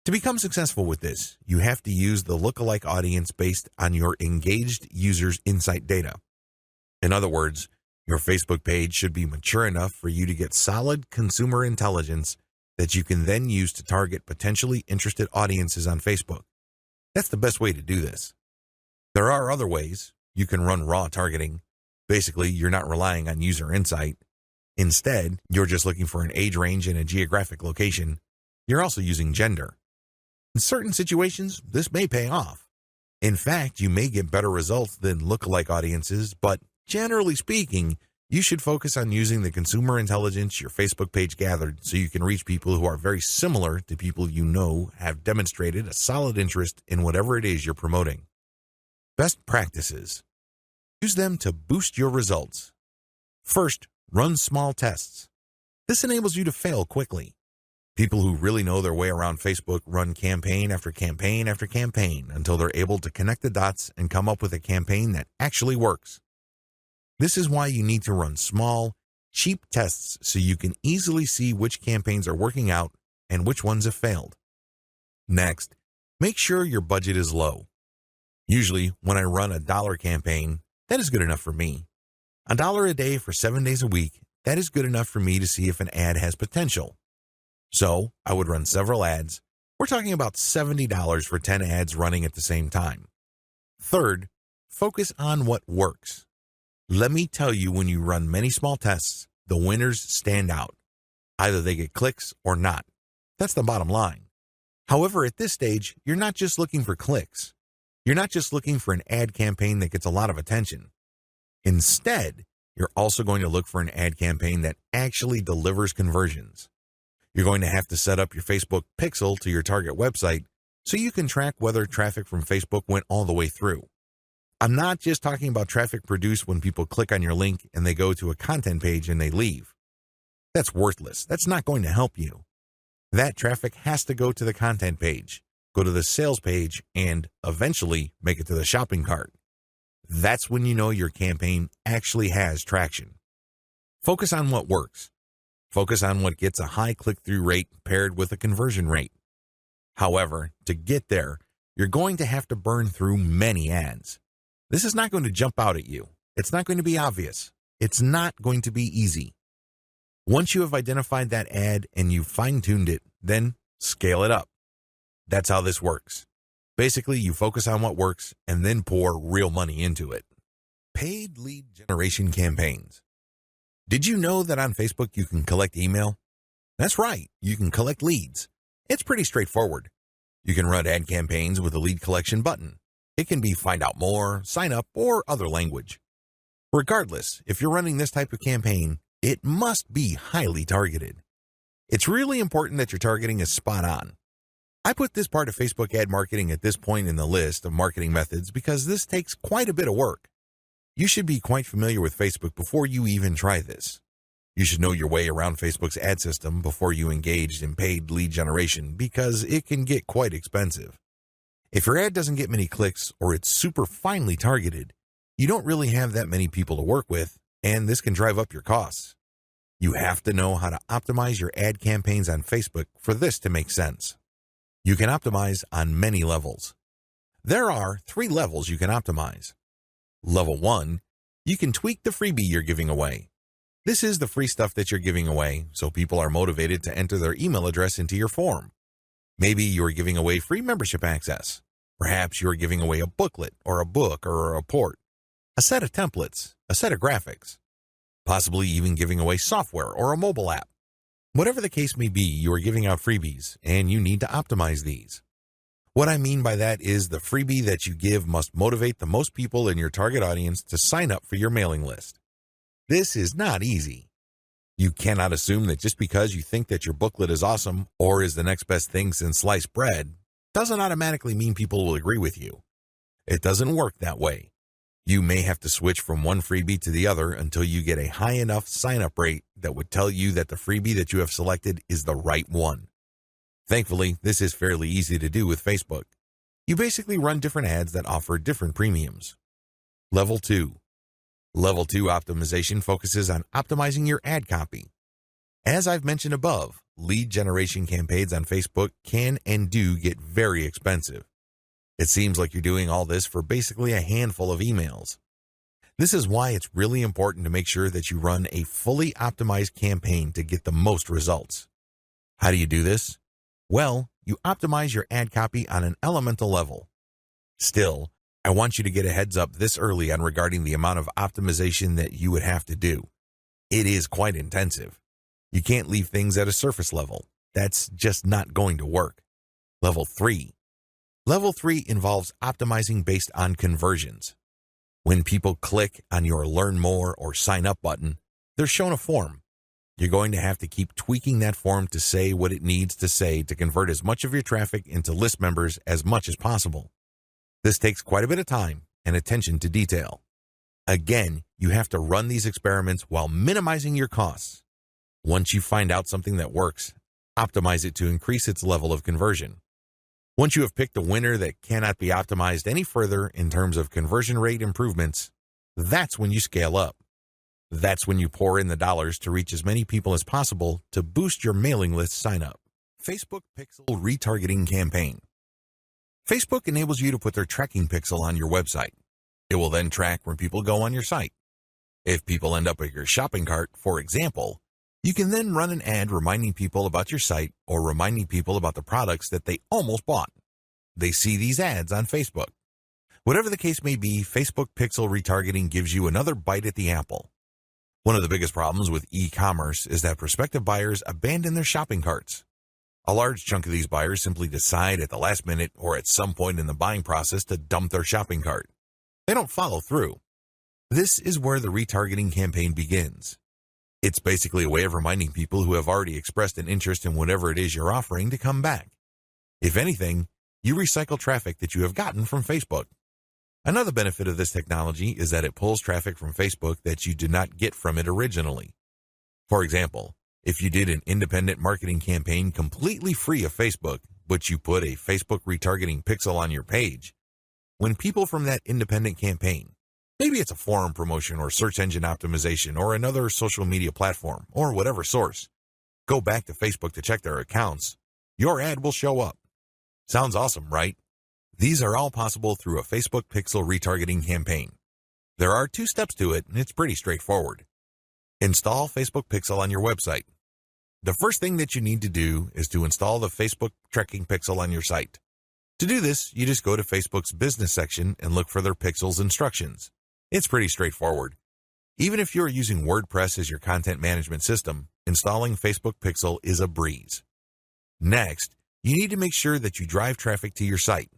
To become successful with this, you have to use the lookalike audience based on your engaged users' insight data. In other words, your Facebook page should be mature enough for you to get solid consumer intelligence that you can then use to target potentially interested audiences on Facebook. That's the best way to do this. There are other ways. You can run raw targeting. Basically, you're not relying on user insight. Instead, you're just looking for an age range and a geographic location. You're also using gender. In certain situations, this may pay off. In fact, you may get better results than lookalike audiences, but generally speaking, you should focus on using the consumer intelligence your Facebook page gathered so you can reach people who are very similar to people you know have demonstrated a solid interest in whatever it is you're promoting. Best practices. Use them to boost your results. First, run small tests. This enables you to fail quickly. People who really know their way around Facebook run campaign after campaign after campaign until they're able to connect the dots and come up with a campaign that actually works. This is why you need to run small, cheap tests so you can easily see which campaigns are working out and which ones have failed. Next, make sure your budget is low. Usually, when I run a dollar campaign, that is good enough for me. $1 a day for 7 days a week, that is good enough for me to see if an ad has potential. So, I would run several ads. We're talking about $70 for 10 ads running at the same time. Third, focus on what works. Let me tell you, when you run many small tests, the winners stand out. Either they get clicks or not. That's the bottom line. However, at this stage, you're not just looking for clicks. You're not just looking for an ad campaign that gets a lot of attention. Instead, you're also going to look for an ad campaign that actually delivers conversions. You're going to have to set up your Facebook pixel to your target website so you can track whether traffic from Facebook went all the way through. I'm not just talking about traffic produced when people click on your link and they go to a content page and they leave. That's worthless. That's not going to help you. That traffic has to go to the content page, go to the sales page, and eventually make it to the shopping cart. That's when you know your campaign actually has traction. Focus on what works. Focus on what gets a high click-through rate paired with a conversion rate. However, to get there, you're going to have to burn through many ads. This is not going to jump out at you. It's not going to be obvious. It's not going to be easy. Once you have identified that ad and you've fine-tuned it, then scale it up. That's how this works. Basically, you focus on what works and then pour real money into it. Paid lead generation campaigns. Did you know that on Facebook you can collect email? That's right, you can collect leads. It's pretty straightforward. You can run ad campaigns with a lead collection button. It can be find out more, sign up, or other language. Regardless, if you're running this type of campaign, it must be highly targeted. It's really important that your targeting is spot on. I put this part of Facebook ad marketing at this point in the list of marketing methods because this takes quite a bit of work. You should be quite familiar with Facebook before you even try this. You should know your way around Facebook's ad system before you engage in paid lead generation because it can get quite expensive. If your ad doesn't get many clicks or it's super finely targeted, you don't really have that many people to work with, and this can drive up your costs. You have to know how to optimize your ad campaigns on Facebook for this to make sense. You can optimize on many levels. There are 3 levels you can optimize. Level 1, you can tweak the freebie you're giving away. This is the free stuff that you're giving away, so people are motivated to enter their email address into your form. Maybe you're giving away free membership access. Perhaps you're giving away a booklet or a book or a report, a set of templates, a set of graphics, possibly even giving away software or a mobile app. Whatever the case may be, you are giving out freebies, and you need to optimize these. What I mean by that is the freebie that you give must motivate the most people in your target audience to sign up for your mailing list. This is not easy. You cannot assume that just because you think that your booklet is awesome or is the next best thing since sliced bread doesn't automatically mean people will agree with you. It doesn't work that way. You may have to switch from one freebie to the other until you get a high enough sign-up rate that would tell you that the freebie that you have selected is the right one. Thankfully, this is fairly easy to do with Facebook. You basically run different ads that offer different premiums. Level 2. Level 2 optimization focuses on optimizing your ad copy. As I've mentioned above, lead generation campaigns on Facebook can and do get very expensive. It seems like you're doing all this for basically a handful of emails. This is why it's really important to make sure that you run a fully optimized campaign to get the most results. How do you do this? Well, you optimize your ad copy on an elemental level. Still, I want you to get a heads up this early on regarding the amount of optimization that you would have to do. It is quite intensive. You can't leave things at a surface level. That's just not going to work. Level 3. Level 3 involves optimizing based on conversions. When people click on your Learn More or Sign Up button, they're shown a form. You're going to have to keep tweaking that form to say what it needs to say to convert as much of your traffic into list members as much as possible. This takes quite a bit of time and attention to detail. Again, you have to run these experiments while minimizing your costs. Once you find out something that works, optimize it to increase its level of conversion. Once you have picked a winner that cannot be optimized any further in terms of conversion rate improvements, that's when you scale up. That's when you pour in the dollars to reach as many people as possible to boost your mailing list sign up. Facebook Pixel Retargeting Campaign. Facebook enables you to put their tracking pixel on your website. It will then track when people go on your site. If people end up at your shopping cart, for example, you can then run an ad reminding people about your site or reminding people about the products that they almost bought. They see these ads on Facebook. Whatever the case may be, Facebook pixel retargeting gives you another bite at the apple. One of the biggest problems with e-commerce is that prospective buyers abandon their shopping carts. A large chunk of these buyers simply decide at the last minute or at some point in the buying process to dump their shopping cart. They don't follow through. This is where the retargeting campaign begins. It's basically a way of reminding people who have already expressed an interest in whatever it is you're offering to come back. If anything, you recycle traffic that you have gotten from Facebook. Another benefit of this technology is that it pulls traffic from Facebook that you did not get from it originally. For example, if you did an independent marketing campaign completely free of Facebook, but you put a Facebook retargeting pixel on your page, when people from that independent campaign, maybe it's a forum promotion or search engine optimization or another social media platform or whatever source, go back to Facebook to check their accounts, your ad will show up. Sounds awesome, right? These are all possible through a Facebook pixel retargeting campaign. There are 2 steps to it, and it's pretty straightforward. Install Facebook pixel on your website. The first thing that you need to do is to install the Facebook tracking pixel on your site. To do this, you just go to Facebook's business section and look for their pixels instructions. It's pretty straightforward. Even if you're using WordPress as your content management system, installing Facebook pixel is a breeze. Next, you need to make sure that you drive traffic to your site.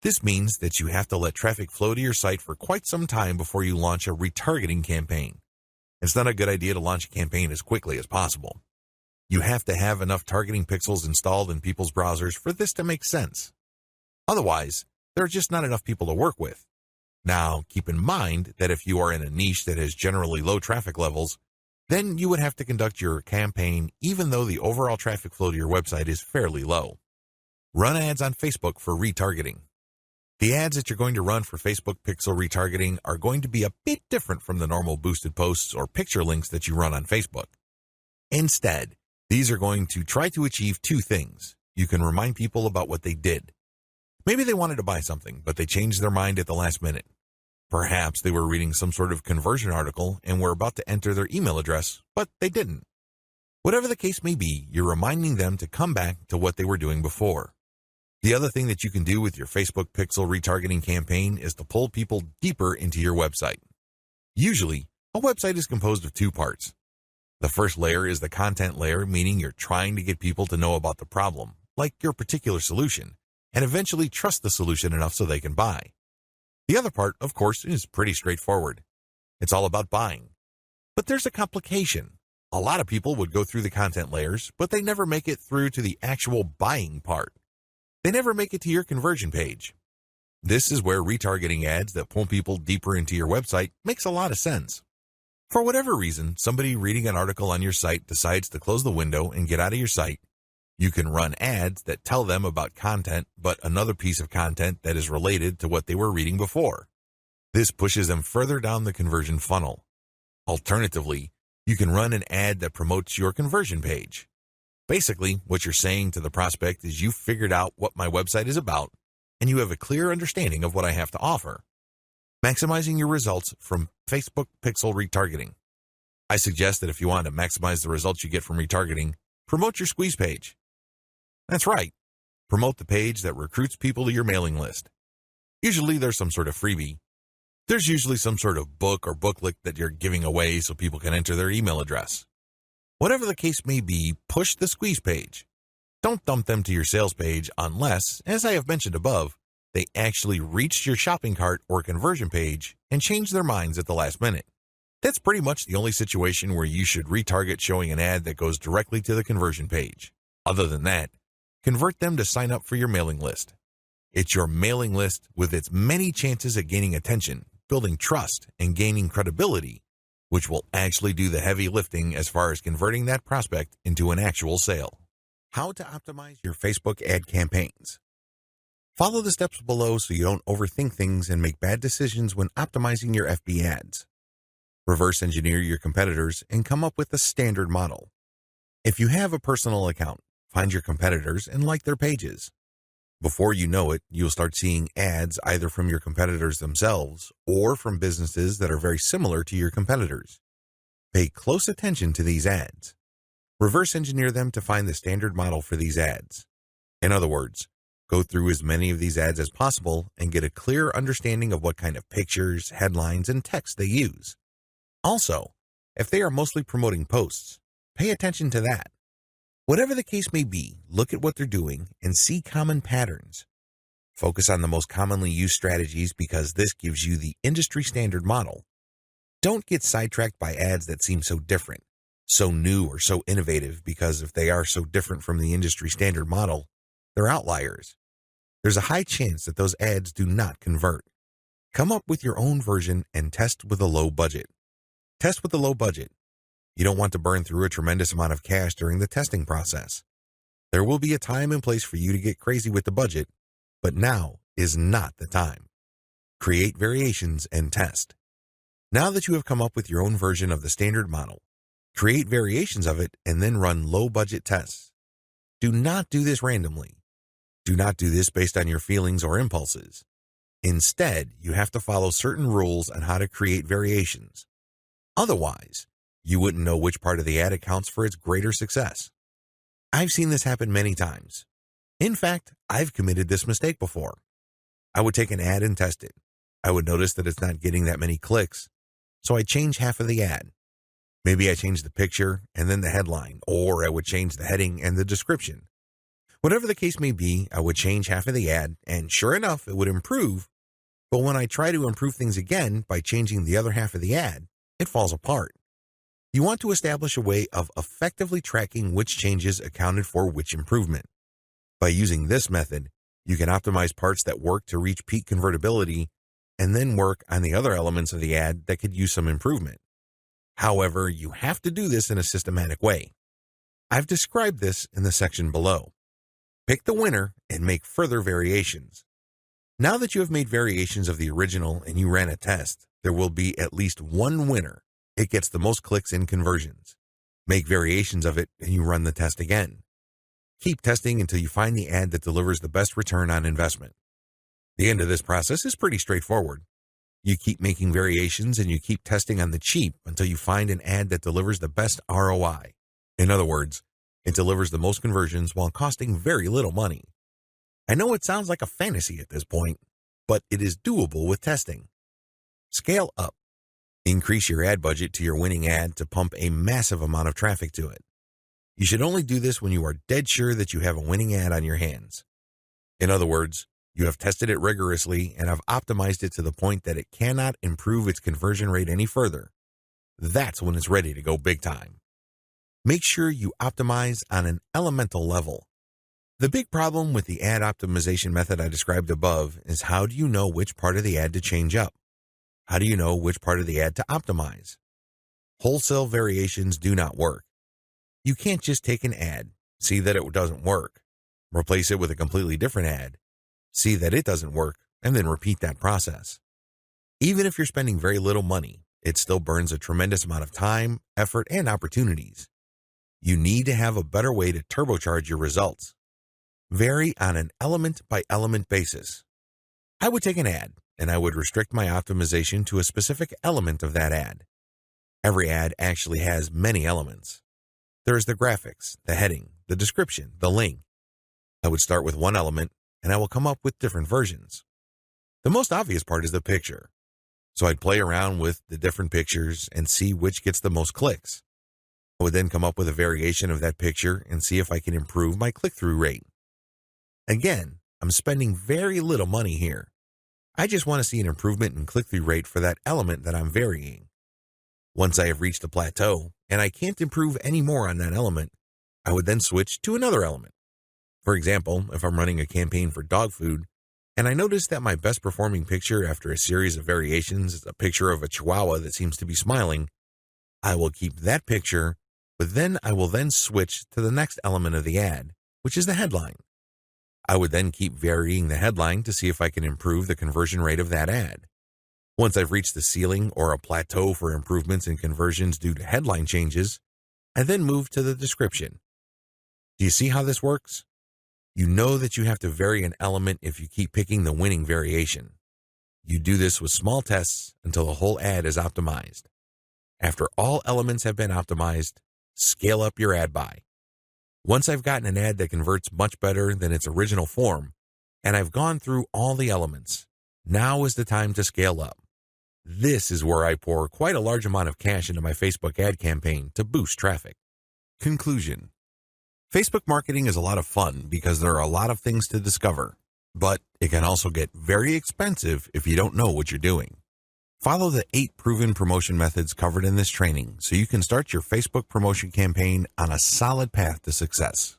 This means that you have to let traffic flow to your site for quite some time before you launch a retargeting campaign. It's not a good idea to launch a campaign as quickly as possible. You have to have enough targeting pixels installed in people's browsers for this to make sense. Otherwise, there are just not enough people to work with. Now, keep in mind that if you are in a niche that has generally low traffic levels, then you would have to conduct your campaign even though the overall traffic flow to your website is fairly low. Run ads on Facebook for retargeting. The ads that you're going to run for Facebook pixel retargeting are going to be a bit different from the normal boosted posts or picture links that you run on Facebook. Instead, these are going to try to achieve 2 things. You can remind people about what they did. Maybe they wanted to buy something, but they changed their mind at the last minute. Perhaps they were reading some sort of conversion article and were about to enter their email address, but they didn't. Whatever the case may be, you're reminding them to come back to what they were doing before. The other thing that you can do with your Facebook pixel retargeting campaign is to pull people deeper into your website. Usually, a website is composed of 2 parts. The first layer is the content layer, meaning you're trying to get people to know about the problem, like your particular solution, and eventually trust the solution enough so they can buy. The other part, of course, is pretty straightforward. It's all about buying. But there's a complication. A lot of people would go through the content layers, but they never make it through to the actual buying part. They never make it to your conversion page. This is where retargeting ads that pull people deeper into your website makes a lot of sense. For whatever reason, somebody reading an article on your site decides to close the window and get out of your site. You can run ads that tell them about content, but another piece of content that is related to what they were reading before. This pushes them further down the conversion funnel. Alternatively, you can run an ad that promotes your conversion page. Basically, what you're saying to the prospect is you've figured out what my website is about, and you have a clear understanding of what I have to offer. Maximizing your results from Facebook pixel retargeting. I suggest that if you want to maximize the results you get from retargeting, promote your squeeze page. That's right. Promote the page that recruits people to your mailing list. Usually there's some sort of freebie. There's usually some sort of book or booklet that you're giving away so people can enter their email address. Whatever the case may be, push the squeeze page. Don't dump them to your sales page unless, as I have mentioned above, they actually reached your shopping cart or conversion page and changed their minds at the last minute. That's pretty much the only situation where you should retarget showing an ad that goes directly to the conversion page. Other than that, convert them to sign up for your mailing list. It's your mailing list with its many chances at gaining attention, building trust, and gaining credibility, which will actually do the heavy lifting as far as converting that prospect into an actual sale. How to optimize your Facebook ad campaigns. Follow the steps below so you don't overthink things and make bad decisions when optimizing your FB ads. Reverse engineer your competitors and come up with a standard model. If you have a personal account, find your competitors and like their pages. Before you know it, you'll start seeing ads either from your competitors themselves or from businesses that are very similar to your competitors. Pay close attention to these ads. Reverse engineer them to find the standard model for these ads. In other words, go through as many of these ads as possible and get a clear understanding of what kind of pictures, headlines, and text they use. Also, if they are mostly promoting posts, pay attention to that. Whatever the case may be, look at what they're doing and see common patterns. Focus on the most commonly used strategies because this gives you the industry standard model. Don't get sidetracked by ads that seem so different, so new or so innovative because if they are so different from the industry standard model, they're outliers. There's a high chance that those ads do not convert. Come up with your own version and test with a low budget. Test with a low budget. You don't want to burn through a tremendous amount of cash during the testing process. There will be a time and place for you to get crazy with the budget, but now is not the time. Create variations and test. Now that you have come up with your own version of the standard model, create variations of it and then run low-budget tests. Do not do this randomly. Do not do this based on your feelings or impulses. Instead, you have to follow certain rules on how to create variations. Otherwise, you wouldn't know which part of the ad accounts for its greater success. I've seen this happen many times. In fact, I've committed this mistake before. I would take an ad and test it. I would notice that it's not getting that many clicks, so I'd change half of the ad. Maybe I change the picture and then the headline, or I would change the heading and the description. Whatever the case may be, I would change half of the ad, and sure enough, it would improve. But when I try to improve things again by changing the other half of the ad, it falls apart. You want to establish a way of effectively tracking which changes accounted for which improvement. By using this method, you can optimize parts that work to reach peak convertibility and then work on the other elements of the ad that could use some improvement. However, you have to do this in a systematic way. I've described this in the section below. Pick the winner and make further variations. Now that you have made variations of the original and you ran a test, there will be at least one winner. It gets the most clicks in conversions. Make variations of it and you run the test again. Keep testing until you find the ad that delivers the best return on investment. The end of this process is pretty straightforward. You keep making variations and you keep testing on the cheap until you find an ad that delivers the best ROI. In other words, it delivers the most conversions while costing very little money. I know it sounds like a fantasy at this point, but it is doable with testing. Scale up. Increase your ad budget to your winning ad to pump a massive amount of traffic to it. You should only do this when you are dead sure that you have a winning ad on your hands. In other words, you have tested it rigorously and have optimized it to the point that it cannot improve its conversion rate any further. That's when it's ready to go big time. Make sure you optimize on an elemental level. The big problem with the ad optimization method I described above is how do you know which part of the ad to change up? How do you know which part of the ad to optimize? Wholesale variations do not work. You can't just take an ad, see that it doesn't work, replace it with a completely different ad, see that it doesn't work, and then repeat that process. Even if you're spending very little money, it still burns a tremendous amount of time, effort, and opportunities. You need to have a better way to turbocharge your results. Vary on an element-by-element basis. I would take an ad, and I would restrict my optimization to a specific element of that ad. Every ad actually has many elements. There is the graphics, the heading, the description, the link. I would start with one element, and I will come up with different versions. The most obvious part is the picture. So I'd play around with the different pictures and see which gets the most clicks. I would then come up with a variation of that picture and see if I can improve my click-through rate. Again, I'm spending very little money here. I just want to see an improvement in click-through rate for that element that I'm varying. Once I have reached a plateau and I can't improve any more on that element, I would then switch to another element. For example, if I'm running a campaign for dog food and I notice that my best performing picture after a series of variations is a picture of a chihuahua that seems to be smiling, I will keep that picture, but then I will then switch to the next element of the ad, which is the headline. I would then keep varying the headline to see if I can improve the conversion rate of that ad. Once I've reached the ceiling or a plateau for improvements in conversions due to headline changes, I then move to the description. Do you see how this works? You know that you have to vary an element if you keep picking the winning variation. You do this with small tests until the whole ad is optimized. After all elements have been optimized, scale up your ad buy. Once I've gotten an ad that converts much better than its original form, and I've gone through all the elements, now is the time to scale up. This is where I pour quite a large amount of cash into my Facebook ad campaign to boost traffic. Conclusion. Facebook marketing is a lot of fun because there are a lot of things to discover, but it can also get very expensive if you don't know what you're doing. Follow the 8 proven promotion methods covered in this training so you can start your Facebook promotion campaign on a solid path to success.